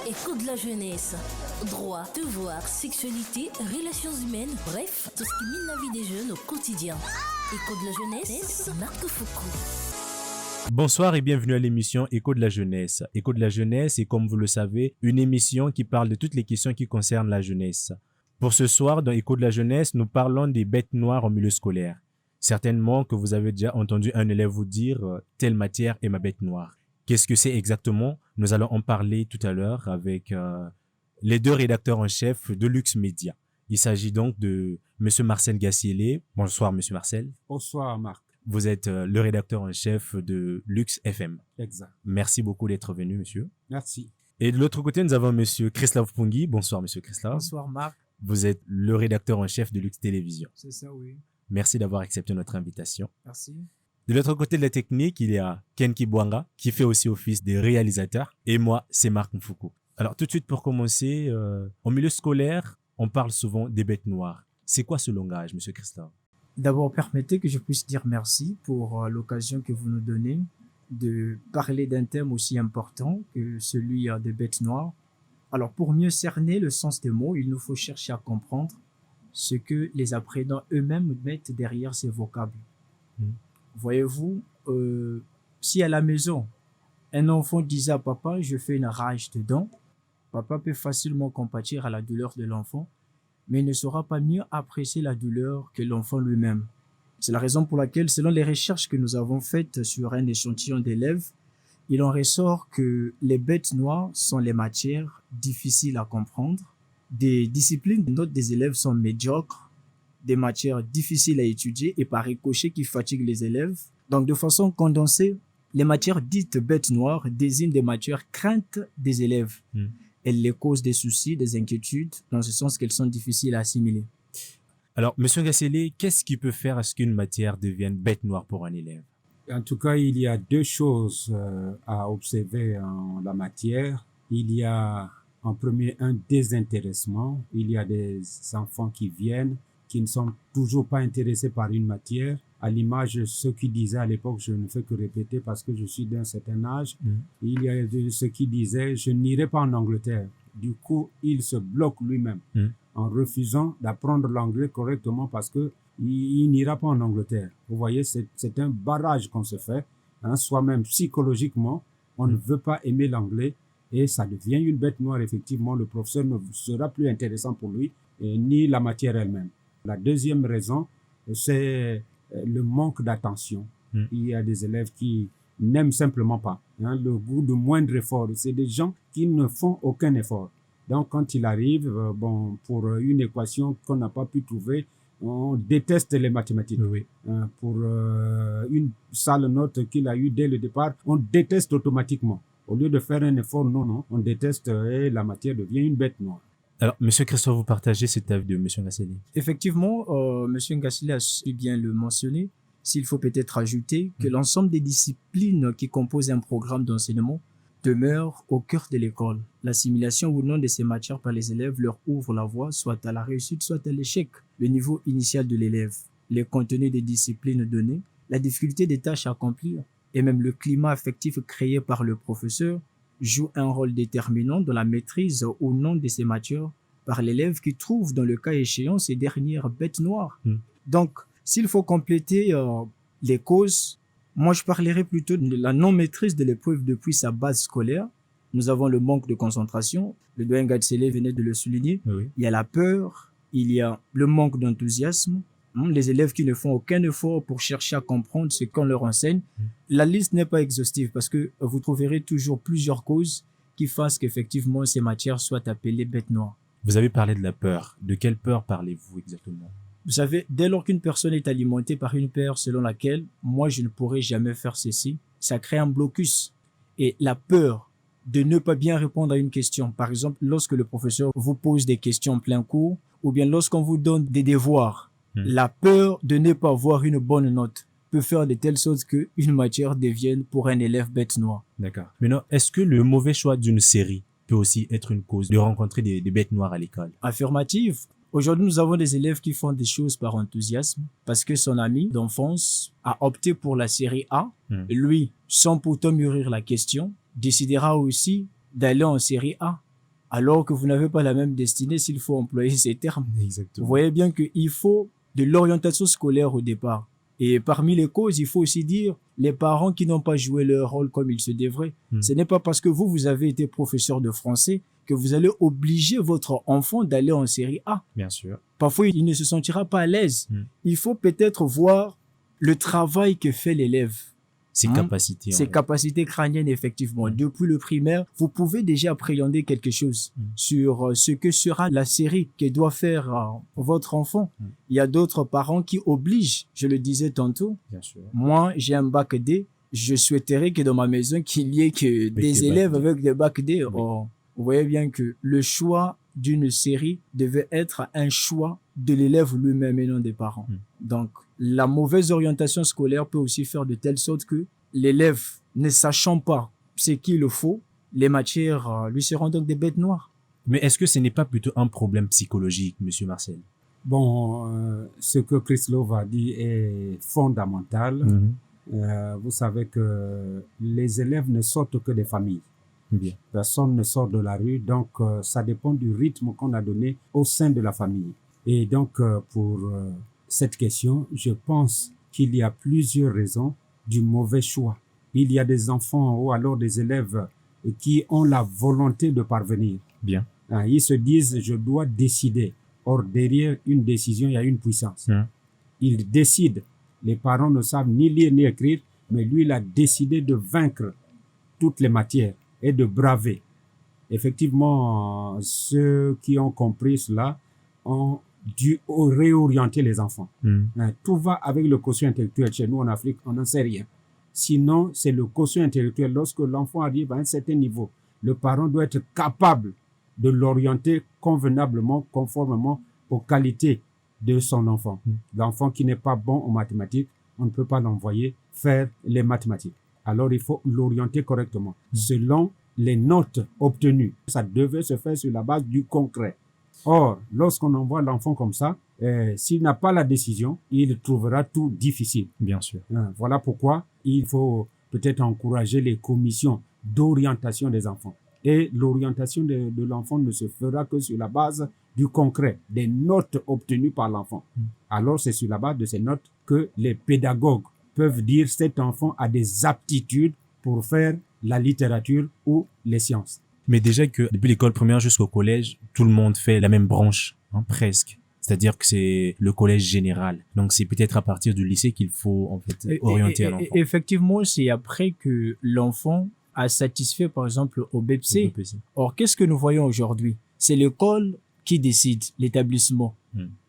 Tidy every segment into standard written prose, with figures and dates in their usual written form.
Écho de la jeunesse. Droit, devoir, sexualité, relations humaines, bref, tout ce qui mine la vie des jeunes au quotidien. Écho de la jeunesse, Marc Foucault. Bonsoir et bienvenue à l'émission Écho de la jeunesse. Écho de la jeunesse est, comme vous le savez, une émission qui parle de toutes les questions qui concernent la jeunesse. Pour ce soir, dans Écho de la jeunesse, nous parlons des bêtes noires en milieu scolaire. Certainement que vous avez déjà entendu un élève vous dire « telle matière est ma bête noire ». Qu'est-ce que c'est exactement? Nous allons en parler tout à l'heure avec les deux rédacteurs en chef de Lux Média. Il s'agit donc de M. Marcel Gassiélé. Bonsoir M. Marcel. Bonsoir Marc. Vous êtes le rédacteur en chef de Lux FM. Exact. Merci beaucoup d'être venu, monsieur. Merci. Et de l'autre côté, nous avons M. Krislav Pungi. Bonsoir M. Krislav. Bonsoir Marc. Vous êtes le rédacteur en chef de Lux Télévision. C'est ça, oui. Merci d'avoir accepté notre invitation. Merci. De l'autre côté de la technique, il y a Ken Kibwanga, qui fait aussi office de réalisateur. Et moi, c'est Marc Mfoukou. Alors, tout de suite, pour commencer, en milieu scolaire, on parle souvent des bêtes noires. C'est quoi ce langage, M. Christophe? D'abord, permettez que je puisse dire merci pour l'occasion que vous nous donnez de parler d'un thème aussi important que celui des bêtes noires. Alors, pour mieux cerner le sens des mots, il nous faut chercher à comprendre ce que les apprenants eux-mêmes mettent derrière ces vocables. Voyez-vous, si à la maison, un enfant disait à papa « je fais une rage dedans », papa peut facilement compatir à la douleur de l'enfant, mais il ne saura pas mieux apprécier la douleur que l'enfant lui-même. C'est la raison pour laquelle, selon les recherches que nous avons faites sur un échantillon d'élèves, il en ressort que les bêtes noires sont les matières difficiles à comprendre, des disciplines de notes des élèves sont médiocres, des matières difficiles à étudier et par ricochet qui fatiguent les élèves. Donc, de façon condensée, les matières dites bêtes noires désignent des matières craintes des élèves. Elles les causent des soucis, des inquiétudes, dans ce sens qu'elles sont difficiles à assimiler. Alors, M. Gassiélé, qu'est-ce qui peut faire à ce qu'une matière devienne bête noire pour un élève? En tout cas, il y a deux choses à observer en la matière. Il y a en premier un désintéressement. Il y a des enfants qui viennent, qui ne sont toujours pas intéressés par une matière. À l'image de ceux qui disaient à l'époque, je ne fais que répéter parce que je suis d'un certain âge, il y a de ceux qui disaient, je n'irai pas en Angleterre. Du coup, il se bloque lui-même en refusant d'apprendre l'anglais correctement parce que il n'ira pas en Angleterre. Vous voyez, c'est un barrage qu'on se fait, soi-même psychologiquement. On ne veut pas aimer l'anglais et ça devient une bête noire. Effectivement, le professeur ne sera plus intéressant pour lui, ni la matière elle-même. La deuxième raison, c'est le manque d'attention. Il y a des élèves qui n'aiment simplement pas le goût de moindre effort. C'est des gens qui ne font aucun effort. Donc, quand il arrive, pour une équation qu'on n'a pas pu trouver, on déteste les mathématiques. Oui. Pour une sale note qu'il a eue dès le départ, on déteste automatiquement. Au lieu de faire un effort, non, on déteste et la matière devient une bête noire. Alors, M. Christophe, vous partagez cet avis de M. Gassiélé? Effectivement, M. Gassiélé a su bien le mentionner. S'il faut peut-être ajouter que l'ensemble des disciplines qui composent un programme d'enseignement demeurent au cœur de l'école. L'assimilation ou non de ces matières par les élèves leur ouvre la voie soit à la réussite, soit à l'échec. Le niveau initial de l'élève, les contenus des disciplines données, la difficulté des tâches à accomplir et même le climat affectif créé par le professeur joue un rôle déterminant dans la maîtrise ou non de ces matières par l'élève qui trouve dans le cas échéant ces dernières bêtes noires. Donc, s'il faut compléter les causes, moi je parlerai plutôt de la non-maîtrise de l'épreuve depuis sa base scolaire. Nous avons le manque de concentration, le doyen Gassiélé venait de le souligner. Oui. Il y a la peur, il y a le manque d'enthousiasme, les élèves qui ne font aucun effort pour chercher à comprendre ce qu'on leur enseigne. La liste n'est pas exhaustive parce que vous trouverez toujours plusieurs causes qui fassent qu'effectivement ces matières soient appelées bêtes noires. Vous avez parlé de la peur. De quelle peur parlez-vous exactement? Vous savez, dès lors qu'une personne est alimentée par une peur selon laquelle « moi je ne pourrai jamais faire ceci », ça crée un blocus. Et la peur de ne pas bien répondre à une question, par exemple lorsque le professeur vous pose des questions en plein cours ou bien lorsqu'on vous donne des devoirs, la peur de ne pas avoir une bonne note peut faire de telle sorte qu'une matière devienne pour un élève bête noire. D'accord. Maintenant, est-ce que le mauvais choix d'une série peut aussi être une cause de rencontrer des bêtes noires à l'école? Affirmative. Aujourd'hui, nous avons des élèves qui font des choses par enthousiasme parce que son ami d'enfance a opté pour la série A. Lui, sans pourtant mûrir la question, décidera aussi d'aller en série A, alors que vous n'avez pas la même destinée, s'il faut employer ces termes. Exactement. Vous voyez bien qu'il faut de l'orientation scolaire au départ. Et parmi les causes, il faut aussi dire les parents qui n'ont pas joué leur rôle comme il se devrait. Ce n'est pas parce que vous avez été professeur de français que vous allez obliger votre enfant d'aller en série A. Bien sûr. Parfois, il ne se sentira pas à l'aise. Il faut peut-être voir le travail que fait l'élève. Ses capacités. Ses capacités crâniennes, effectivement. Depuis le primaire, vous pouvez déjà appréhender quelque chose sur ce que sera la série que doit faire votre enfant. Il y a d'autres parents qui obligent, je le disais tantôt. Bien sûr. Moi, j'ai un bac D. Je souhaiterais que dans ma maison, qu'il y ait que des élèves avec des bacs D. Or, vous voyez bien que le choix d'une série devait être un choix de l'élève lui-même et non des parents. Donc, la mauvaise orientation scolaire peut aussi faire de telle sorte que l'élève, ne sachant pas ce qu'il faut, les matières lui seront donc des bêtes noires. Mais est-ce que ce n'est pas plutôt un problème psychologique, Monsieur Marcel? Bon, ce que Chrislov a dit est fondamental. Vous savez que les élèves ne sortent que des familles. Bien. Personne ne sort de la rue, donc ça dépend du rythme qu'on a donné au sein de la famille. Et donc, pour cette question, je pense qu'il y a plusieurs raisons du mauvais choix. Il y a des enfants ou alors des élèves qui ont la volonté de parvenir. Bien. Ils se disent, je dois décider. Or, derrière une décision, il y a une puissance. Ils décident. Les parents ne savent ni lire ni écrire, mais lui, il a décidé de vaincre toutes les matières et de braver. Effectivement, ceux qui ont compris cela ont dû réorienter les enfants. Tout va avec le quotient intellectuel. Chez nous, en Afrique, on n'en sait rien. Sinon, c'est le quotient intellectuel. Lorsque l'enfant arrive à un certain niveau, le parent doit être capable de l'orienter convenablement, conformément aux qualités de son enfant. L'enfant qui n'est pas bon en mathématiques, on ne peut pas l'envoyer faire les mathématiques. Alors, il faut l'orienter correctement, selon les notes obtenues. Ça devait se faire sur la base du concret. Or, lorsqu'on envoie l'enfant comme ça, s'il n'a pas la décision, il trouvera tout difficile. Bien sûr. Voilà pourquoi il faut peut-être encourager les commissions d'orientation des enfants. Et l'orientation de l'enfant ne se fera que sur la base du concret, des notes obtenues par l'enfant. Alors, c'est sur la base de ces notes que les pédagogues peuvent dire cet enfant a des aptitudes pour faire la littérature ou les sciences. Mais déjà que depuis l'école primaire jusqu'au collège, tout le monde fait la même branche, presque. C'est-à-dire que c'est le collège général. Donc, c'est peut-être à partir du lycée qu'il faut en fait orienter l'enfant. Effectivement, c'est après que l'enfant a satisfait, par exemple, au BEPC. Or, qu'est-ce que nous voyons aujourd'hui? C'est l'école qui décide, l'établissement.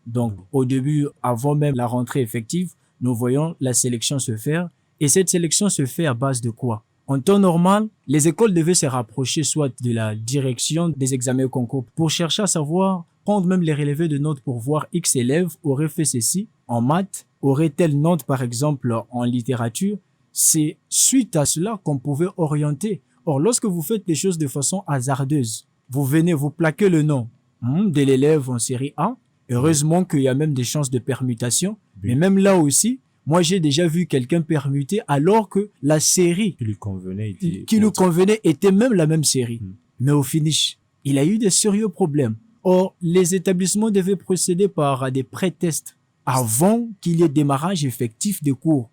Donc, au début, avant même la rentrée effective, nous voyons la sélection se faire. Et cette sélection se fait à base de quoi? En temps normal, les écoles devaient se rapprocher soit de la direction des examens concours pour chercher à savoir, prendre même les relevés de notes pour voir X élèves auraient fait ceci en maths, auraient telle note par exemple en littérature. C'est suite à cela qu'on pouvait orienter. Or, lorsque vous faites les choses de façon hasardeuse, vous venez vous plaquer le nom de l'élève en série A. Heureusement qu'il y a même des chances de permutation. Mais même là aussi, moi, j'ai déjà vu quelqu'un permuter alors que la série qui lui convenait était même la même série. Mais au finish, il a eu des sérieux problèmes. Or, les établissements devaient procéder par des pré-tests avant qu'il y ait démarrage effectif des cours.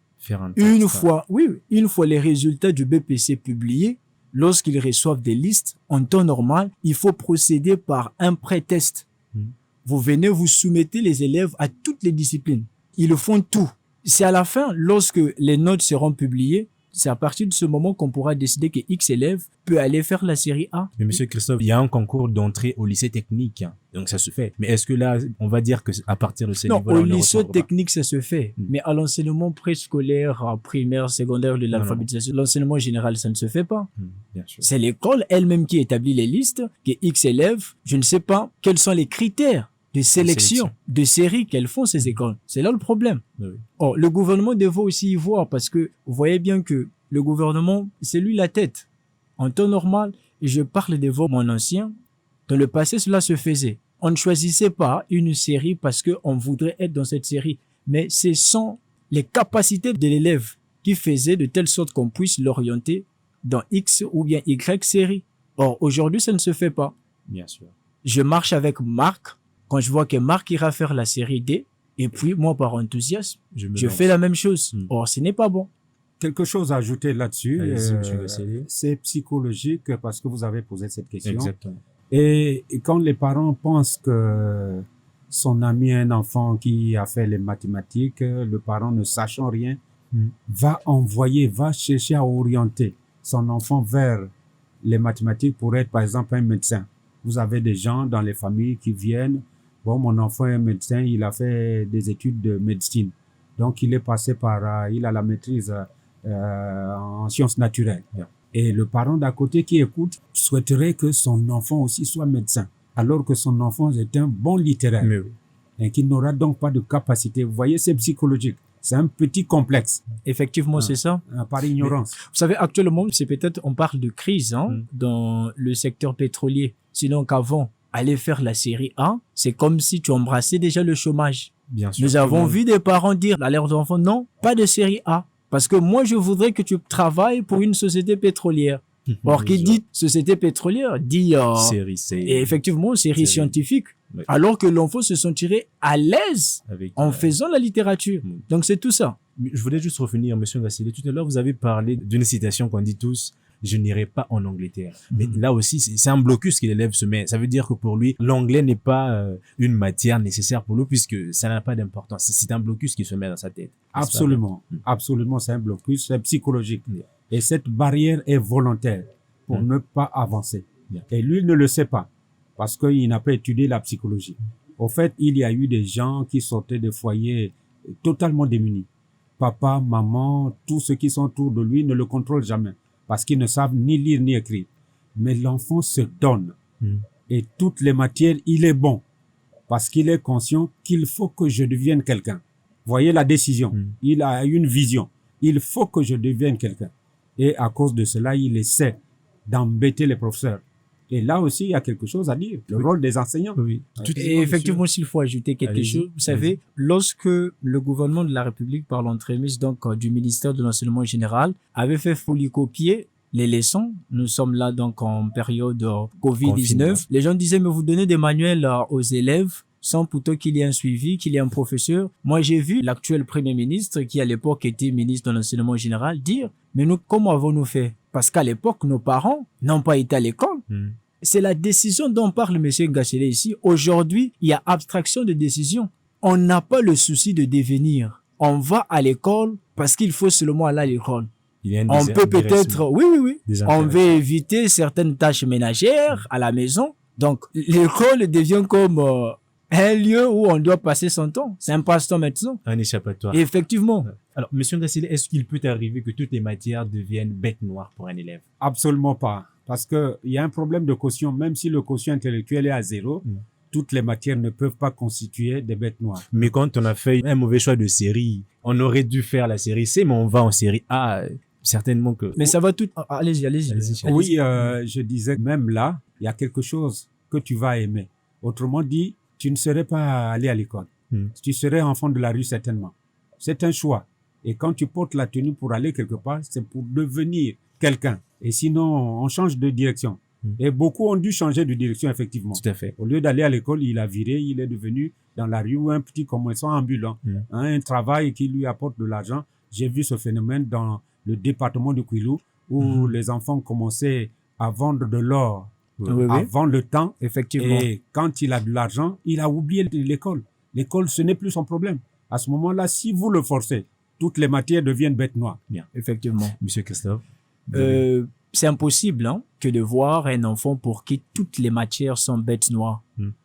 Une fois les résultats du BPC publiés, lorsqu'ils reçoivent des listes, en temps normal, il faut procéder par un pré-test. Vous venez, vous soumettez les élèves à toutes les disciplines. Ils font tout. C'est à la fin, lorsque les notes seront publiées, c'est à partir de ce moment qu'on pourra décider que X élève peut aller faire la série A. Mais monsieur Christophe, il y a un concours d'entrée au lycée technique, donc ça se fait. Mais est-ce que là, on va dire que à partir de ce niveau-là, au lycée technique, ça se fait. Mais à l'enseignement préscolaire, primaire, secondaire, de l'alphabétisation, l'enseignement général, ça ne se fait pas. Bien sûr. C'est l'école elle-même qui établit les listes, que X élèves, je ne sais pas quels sont les critères de sélection, de série qu'elles font ces écoles. C'est là le problème. Or, le gouvernement devrait aussi y voir parce que vous voyez bien que le gouvernement, c'est lui la tête. En temps normal, et je parle devant mon ancien, dans le passé, cela se faisait. On ne choisissait pas une série parce qu'on voudrait être dans cette série, mais ce sont les capacités de l'élève qui faisaient de telle sorte qu'on puisse l'orienter dans X ou bien Y série. Or, aujourd'hui, ça ne se fait pas. Bien sûr. Je marche avec Marc. Quand je vois que Marc ira faire la série D, et puis moi, par enthousiasme, je fais la même chose. Or, ce n'est pas bon. Quelque chose à ajouter là-dessus, Allez-y, monsieur Gassélé. c'est psychologique parce que vous avez posé cette question. Exactement. Et quand les parents pensent que son ami a un enfant qui a fait les mathématiques, le parent ne sachant rien, va chercher à orienter son enfant vers les mathématiques pour être par exemple un médecin. Vous avez des gens dans les familles qui viennent, bon, mon enfant est médecin, il a fait des études de médecine. Donc il est passé il a la maîtrise en sciences naturelles. Et le parent d'à côté qui écoute souhaiterait que son enfant aussi soit médecin, alors que son enfant est un bon littéraire. Mais oui. Et qu'il n'aura donc pas de capacité. Vous voyez, c'est psychologique. C'est un petit complexe. Effectivement, c'est ça. Par ignorance. Vous savez, actuellement, c'est peut-être, on parle de crise dans le secteur pétrolier. Sinon qu'avant, aller faire la série A, c'est comme si tu embrassais déjà le chômage. Bien sûr. Nous avons vu des parents dire à leurs enfants, non, pas de série A. Parce que moi, je voudrais que tu travailles pour une société pétrolière. Or, qui dit société pétrolière, dit série C. Et effectivement, série scientifique. Oui. Alors que l'enfant se sentirait à l'aise Avec, en faisant la littérature. Donc, c'est tout ça. Je voulais juste revenir, monsieur Gassélé. Tout à l'heure, vous avez parlé d'une citation qu'on dit tous, je n'irai pas en Angleterre. Mais là aussi, c'est un blocus que l'élève se met. Ça veut dire que pour lui, l'anglais n'est pas une matière nécessaire pour lui puisque ça n'a pas d'importance. C'est un blocus qui se met dans sa tête. Absolument. Absolument, c'est un blocus, c'est psychologique. Et cette barrière est volontaire pour ne pas avancer. Et lui, il ne le sait pas parce qu'il n'a pas étudié la psychologie. Au fait, il y a eu des gens qui sortaient de foyers totalement démunis. Papa, maman, tous ceux qui sont autour de lui ne le contrôlent jamais parce qu'ils ne savent ni lire ni écrire. Mais l'enfant se donne. Et toutes les matières, il est bon parce qu'il est conscient qu'il faut que je devienne quelqu'un. Voyez la décision. Il a une vision. Il faut que je devienne quelqu'un. Et à cause de cela, il essaie d'embêter les professeurs. Et là aussi, il y a quelque chose à dire. Le rôle des enseignants. Oui. Et effectivement, s'il faut ajouter quelque chose, vous savez, lorsque le gouvernement de la République, par l'entremise donc du ministère de l'Enseignement général, avait fait polycopier les leçons, nous sommes là donc en période Covid-19, les gens disaient, mais vous donnez des manuels aux élèves sans plutôt qu'il y ait un suivi, qu'il y ait un professeur. Moi, j'ai vu l'actuel Premier ministre, qui à l'époque était ministre de l'Enseignement général, dire, mais nous, comment avons-nous fait? Parce qu'à l'époque, nos parents n'ont pas été à l'école. C'est la décision dont parle M. Gassélé ici. Aujourd'hui, il y a abstraction de décision. On n'a pas le souci de devenir. On va à l'école parce qu'il faut seulement aller à l'école. On peut peut-être, oui. On veut éviter certaines tâches ménagères à la maison. Donc, l'école devient comme un lieu où on doit passer son temps. C'est un passe-temps maintenant. Un échappatoire. Effectivement. Alors, monsieur Gassélé, est-ce qu'il peut arriver que toutes les matières deviennent bêtes noires pour un élève? Absolument pas. Parce qu'il y a un problème de quotient. Même si le quotient intellectuel est à 0, toutes les matières ne peuvent pas constituer des bêtes noires. Mais quand on a fait un mauvais choix de série, on aurait dû faire la série C, mais on va en série A. Certainement que... Mais ça va tout... Allez-y. Oui, je disais même là, il y a quelque chose que tu vas aimer. Autrement dit, tu ne serais pas allé à l'école. Tu serais enfant de la rue certainement. C'est un choix. Et quand tu portes la tenue pour aller quelque part, c'est pour devenir quelqu'un. Et sinon, on change de direction. Et beaucoup ont dû changer de direction, effectivement. Tout à fait. Au lieu d'aller à l'école, il a viré, il est devenu dans la rue un petit commerçant ambulant. Un travail qui lui apporte de l'argent. J'ai vu ce phénomène dans le département de Kwilu où les enfants commençaient à vendre de l'or avant le temps. Effectivement. Et quand il a de l'argent, il a oublié l'école. L'école, ce n'est plus son problème. À ce moment-là, si vous le forcez, toutes les matières deviennent bêtes noires. Bien. Effectivement. Monsieur Christophe. C'est impossible que de voir un enfant pour qui toutes les matières sont bêtes noires.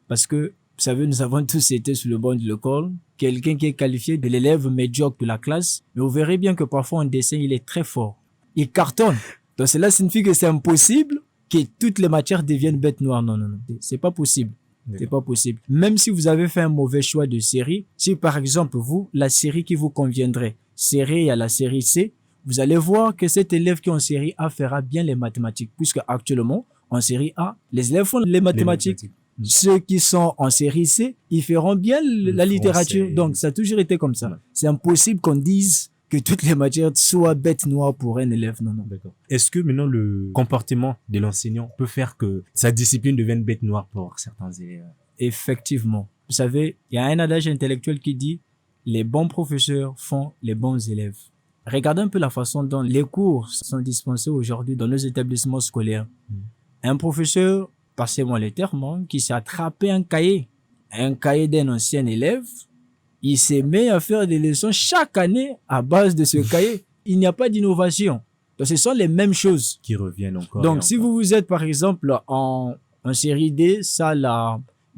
Parce que, vous savez, nous avons tous été sur le banc de l'école. Quelqu'un qui est qualifié de l'élève médiocre de la classe. Mais vous verrez bien que parfois en dessin, il est très fort. Il cartonne. Donc cela signifie que c'est impossible que toutes les matières deviennent bêtes noires. Non. C'est pas possible. C'est pas possible. Même si vous avez fait un mauvais choix de série, si par exemple vous, la série qui vous conviendrait, série à la série C, vous allez voir que cet élève qui est en série A fera bien les mathématiques, puisque actuellement, en série A, les élèves font les mathématiques. Ceux qui sont en série C, ils feront bien la littérature. Donc, ça a toujours été comme ça. C'est impossible qu'on dise que toutes les matières soient bêtes noires pour un élève. Non, non. D'accord. Est-ce que maintenant le comportement de l'enseignant peut faire que sa discipline devienne bête noire pour certains élèves? Effectivement. Vous savez, il y a un adage intellectuel qui dit les bons professeurs font les bons élèves. Regardez un peu la façon dont les cours sont dispensés aujourd'hui dans nos établissements scolaires. Un professeur, passez-moi les termes, qui s'est attrapé un cahier d'un ancien élève, il s'est mis à faire des leçons chaque année à base de ce cahier. Il n'y a pas d'innovation. Donc, ce sont les mêmes choses Qui reviennent encore. Donc, si vous êtes, par exemple, en série D, salle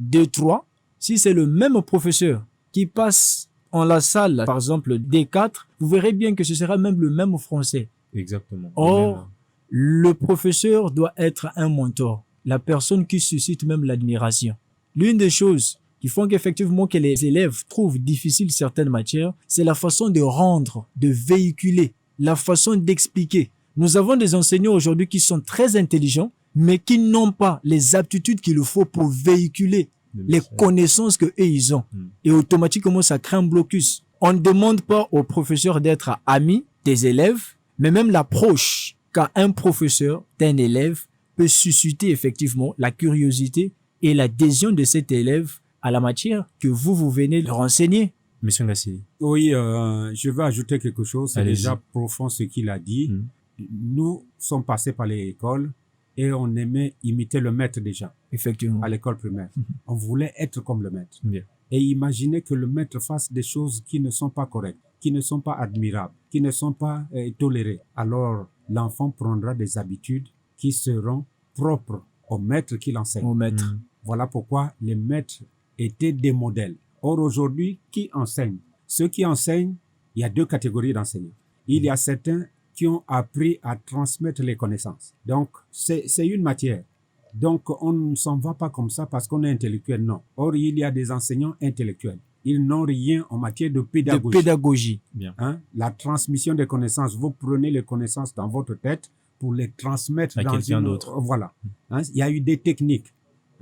2-3, si c'est le même professeur qui passe en la salle, par exemple, D4, vous verrez bien que ce sera même le même français. Exactement. Or, le professeur doit être un mentor, la personne qui suscite même l'admiration. L'une des choses qui font qu'effectivement que les élèves trouvent difficile certaines matières, c'est la façon de rendre, de véhiculer, la façon d'expliquer. Nous avons des enseignants aujourd'hui qui sont très intelligents, mais qui n'ont pas les aptitudes qu'il faut pour véhiculer les connaissances que eux ils ont. Et automatiquement, ça crée un blocus. On ne demande pas aux professeurs d'être amis des élèves, mais même l'approche qu'a un professeur d'un élève peut susciter effectivement la curiosité et l'adhésion de cet élève à la matière que vous venez de renseigner. Monsieur Ngassili. Oui, je vais ajouter quelque chose. C'est déjà profond ce qu'il a dit. Nous sommes passés par l'école et on aimait imiter le maître déjà. Effectivement. À l'école primaire. On voulait être comme le maître. Bien. Et imaginer que le maître fasse des choses qui ne sont pas correctes, qui ne sont pas admirables, qui ne sont pas tolérées. Alors, l'enfant prendra des habitudes qui seront propres au maître qui l'enseigne. Au maître. Voilà pourquoi les maîtres étaient des modèles. Or, aujourd'hui, qui enseigne? Ceux qui enseignent, il y a deux catégories d'enseignants. Il y a certains qui ont appris à transmettre les connaissances. Donc, c'est une matière. Donc, on ne s'en va pas comme ça parce qu'on est intellectuel, non. Or, il y a des enseignants intellectuels. Ils n'ont rien en matière de pédagogie. De pédagogie. Bien. La transmission des connaissances. Vous prenez les connaissances dans votre tête pour les transmettre à dans quelqu'un d'autre. Voilà. Il y a eu des techniques.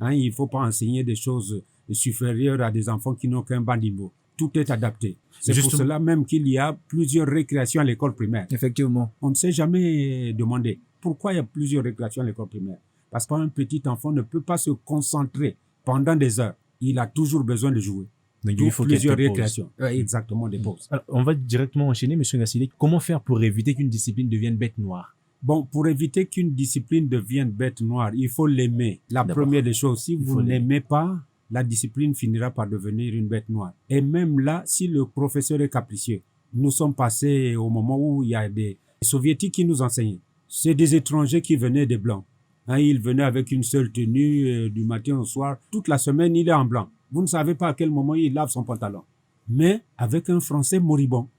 Il ne faut pas enseigner des choses supérieures à des enfants qui n'ont qu'un bas niveau. Tout est adapté. C'est pour cela même qu'il y a plusieurs récréations à l'école primaire. Effectivement. On ne s'est jamais demandé pourquoi il y a plusieurs récréations à l'école primaire. Parce qu'un petit enfant ne peut pas se concentrer pendant des heures. Il a toujours besoin de jouer. Donc, il faut plusieurs récréations. Exactement, des pauses. Alors, on va directement enchaîner, monsieur Ngassili. Comment faire pour éviter qu'une discipline devienne bête noire? Bon, pour éviter qu'une discipline devienne bête noire, il faut l'aimer. La première des choses, si vous n'aimez pas, la discipline finira par devenir une bête noire. Et même là, si le professeur est capricieux, nous sommes passés au moment où il y a des soviétiques qui nous enseignaient. C'est des étrangers qui venaient des blancs. Ils venaient avec une seule tenue du matin au soir. Toute la semaine, il est en blanc. Vous ne savez pas à quel moment il lave son pantalon. Mais avec un français moribond.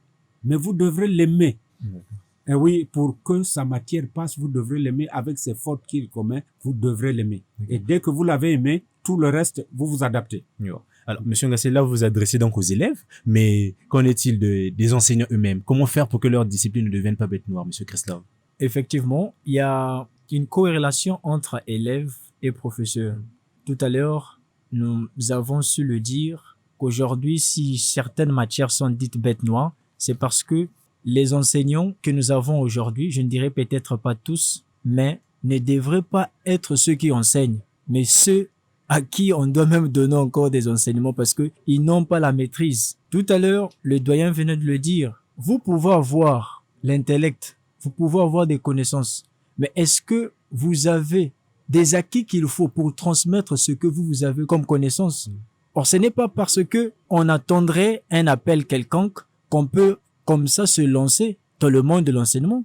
Mais vous devrez l'aimer. Et oui, pour que sa matière passe, vous devrez l'aimer avec ses fautes qu'il commet. Vous devrez l'aimer. Et dès que vous l'avez aimé, tout le reste, vous vous adaptez. Alors, monsieur Ngassili, là, vous vous adressez donc aux élèves, mais qu'en est-il des enseignants eux-mêmes? Comment faire pour que leur discipline ne devienne pas bête noire, monsieur Kreslav? Effectivement, il y a une corrélation entre élèves et professeurs. Tout à l'heure, nous avons su le dire qu'aujourd'hui, si certaines matières sont dites bêtes noires, c'est parce que les enseignants que nous avons aujourd'hui, je ne dirais peut-être pas tous, mais ne devraient pas être ceux qui enseignent, mais ceux à qui on doit même donner encore des enseignements parce qu'ils n'ont pas la maîtrise. Tout à l'heure, le doyen venait de le dire. Vous pouvez avoir l'intellect, vous pouvez avoir des connaissances, mais est-ce que vous avez des acquis qu'il faut pour transmettre ce que vous avez comme connaissance? Or, ce n'est pas parce que on attendrait un appel quelconque qu'on peut comme ça se lancer dans le monde de l'enseignement.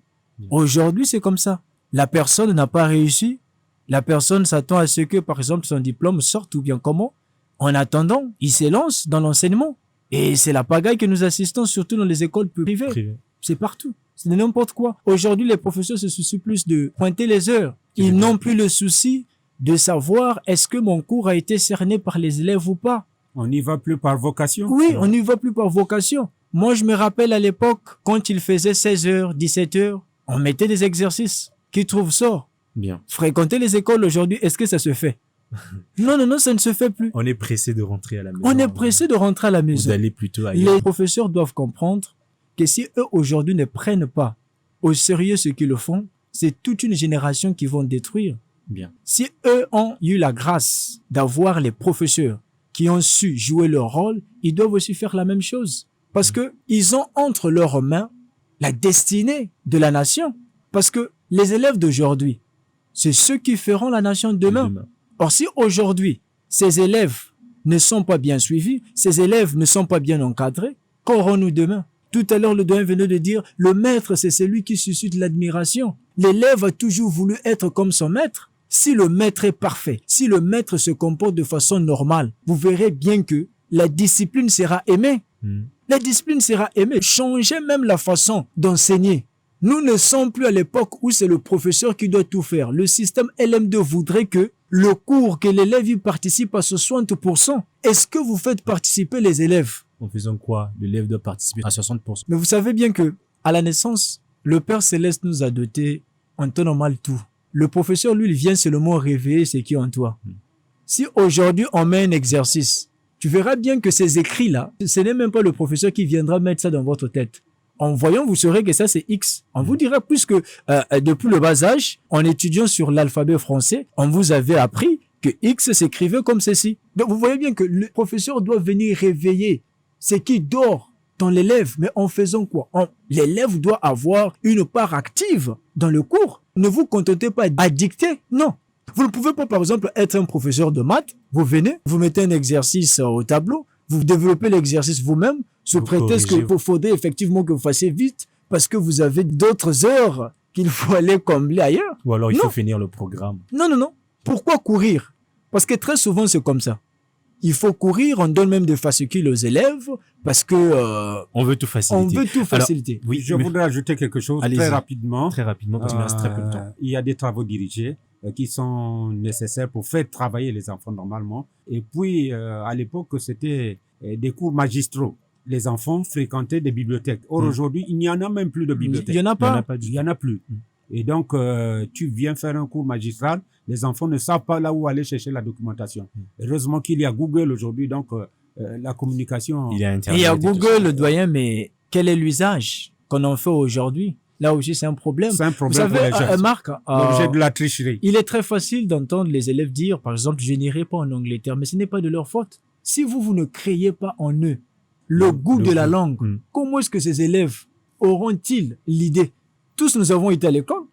Aujourd'hui, c'est comme ça. La personne n'a pas réussi. La personne s'attend à ce que, par exemple, son diplôme sorte ou bien comment. En attendant, il s'élance dans l'enseignement. Et c'est la pagaille que nous assistons, surtout dans les écoles privées. C'est partout. C'est n'importe quoi. Aujourd'hui, les professeurs se soucient plus de pointer les heures. Ils n'ont plus le souci de savoir est-ce que mon cours a été cerné par les élèves ou pas. On n'y va plus par vocation? Oui, on n'y va plus par vocation. Moi, je me rappelle à l'époque, quand il faisait 16 heures, 17 heures, on mettait des exercices. Qui trouve ça? Bien. Fréquenter les écoles aujourd'hui, est-ce que ça se fait? Non, ça ne se fait plus. On est pressé de rentrer à la maison. On est pressé de rentrer à la maison. Vous allez plutôt ailleurs. Les professeurs doivent comprendre que si eux aujourd'hui ne prennent pas au sérieux ce qu'ils font, c'est toute une génération qui vont détruire. Bien. Si eux ont eu la grâce d'avoir les professeurs qui ont su jouer leur rôle, ils doivent aussi faire la même chose. Parce que ils ont entre leurs mains la destinée de la nation. Parce que les élèves d'aujourd'hui, c'est ceux qui feront la nation demain. Or, si aujourd'hui, ces élèves ne sont pas bien suivis, ces élèves ne sont pas bien encadrés, qu'aurons-nous demain? Tout à l'heure, le doyen venait de dire, le maître, c'est celui qui suscite l'admiration. L'élève a toujours voulu être comme son maître. Si le maître est parfait, si le maître se comporte de façon normale, vous verrez bien que la discipline sera aimée. La discipline sera aimée. Changez même la façon d'enseigner. Nous ne sommes plus à l'époque où c'est le professeur qui doit tout faire. Le système LM2 voudrait que le cours, que l'élève y participe à 60%. Est-ce que vous faites participer les élèves? En faisant quoi? L'élève doit participer à 60%. Mais vous savez bien que, à la naissance, le Père Céleste nous a dotés en temps normal tout. Le professeur, lui, il vient seulement réveiller ce qui est en toi. Si aujourd'hui, on met un exercice, tu verras bien que ces écrits-là, ce n'est même pas le professeur qui viendra mettre ça dans votre tête. En voyant, vous saurez que ça, c'est X. On vous dira plus que depuis le bas âge, en étudiant sur l'alphabet français, on vous avait appris que X s'écrivait comme ceci. Donc, vous voyez bien que le professeur doit venir réveiller ce qui dort dans l'élève. Mais en faisant quoi? L'élève doit avoir une part active dans le cours. Ne vous contentez pas à dicter. Non. Vous ne pouvez pas, par exemple, être un professeur de maths. Vous venez, vous mettez un exercice au tableau, vous développez l'exercice vous-même, sous prétexte qu'il faudrait effectivement que vous fassiez vite parce que vous avez d'autres heures qu'il faut aller combler ailleurs. Ou alors il faut finir le programme. Non. Pourquoi courir? Parce que très souvent, c'est comme ça. Il faut courir, on donne même des fascicules aux élèves parce que on veut tout faciliter. Alors, oui, je voudrais ajouter quelque chose très rapidement. Très rapidement, parce qu'il reste très peu de temps. Il y a des travaux dirigés qui sont nécessaires pour faire travailler les enfants normalement. Et puis, à l'époque, c'était des cours magistraux. Les enfants fréquentaient des bibliothèques. Or, aujourd'hui, il n'y en a même plus de bibliothèques. Il n'y en a pas. Il n'y en a plus. Et donc, tu viens faire un cours magistral, les enfants ne savent pas là où aller chercher la documentation. Heureusement qu'il y a Google aujourd'hui, donc la communication... Il y a Internet. Il y a Google, le doyen, mais quel est l'usage qu'on en fait aujourd'hui? Là aussi, c'est un problème. C'est un problème. Vous savez, Marc, l'objet de la tricherie. Il est très facile d'entendre les élèves dire, par exemple, je n'irai pas en Angleterre, mais ce n'est pas de leur faute. Si vous ne créez pas en eux le goût de la langue, comment est-ce que ces élèves auront-ils l'idée? Tous nous avons été à l'école.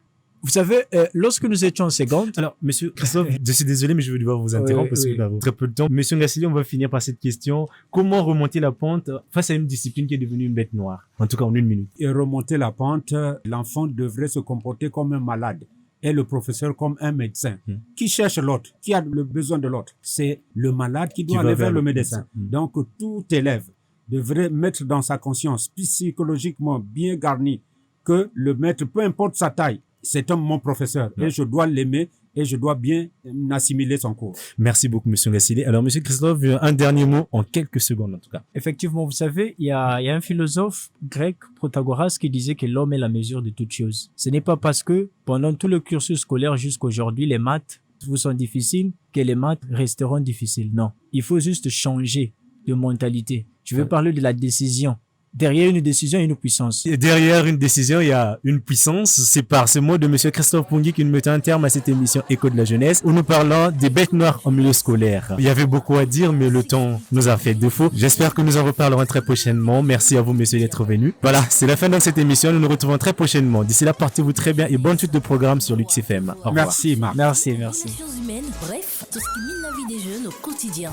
Vous savez, lorsque nous étions en seconde... Alors, monsieur Christophe, je suis désolé, mais je vais devoir vous interrompre parce que nous avons très peu de temps. Monsieur Ngassili, on va finir par cette question. Comment remonter la pente face à une discipline qui est devenue une bête noire? En tout cas, en 1 minute. Et remonter la pente, l'enfant devrait se comporter comme un malade et le professeur comme un médecin. Qui cherche l'autre? Qui a le besoin de l'autre? C'est le malade qui doit aller vers le médecin. Donc, tout élève devrait mettre dans sa conscience psychologiquement bien garnie que le maître, peu importe sa taille, c'est mon professeur et je dois l'aimer et je dois bien assimiler son cours. Merci beaucoup, monsieur Ngassili. Alors, monsieur Christophe, un dernier mot en quelques secondes, en tout cas. Effectivement, vous savez, il y a un philosophe grec, Protagoras, qui disait que l'homme est la mesure de toute chose. Ce n'est pas parce que pendant tout le cursus scolaire jusqu'à aujourd'hui, les maths vous sont difficiles que les maths resteront difficiles. Non. Il faut juste changer de mentalité. Je veux parler de la décision. Derrière une décision, il y a une puissance. Et derrière une décision, il y a une puissance. C'est par ce mot de monsieur Christophe Pongui que nous mettons un terme à cette émission Écho de la jeunesse où nous parlons des bêtes noires en milieu scolaire. Il y avait beaucoup à dire, mais le temps nous a fait défaut. J'espère que nous en reparlerons très prochainement. Merci à vous, messieurs, d'être venus. Voilà, c'est la fin de cette émission. Nous nous retrouvons très prochainement. D'ici là, portez-vous très bien et bonne suite de programme sur LuxFM. Au revoir. Merci, Marc. Merci. Relations humaines, bref, tout ce qui mine la vie des jeunes au quotidien.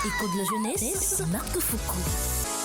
Écho de la jeunesse, Marc Foucault.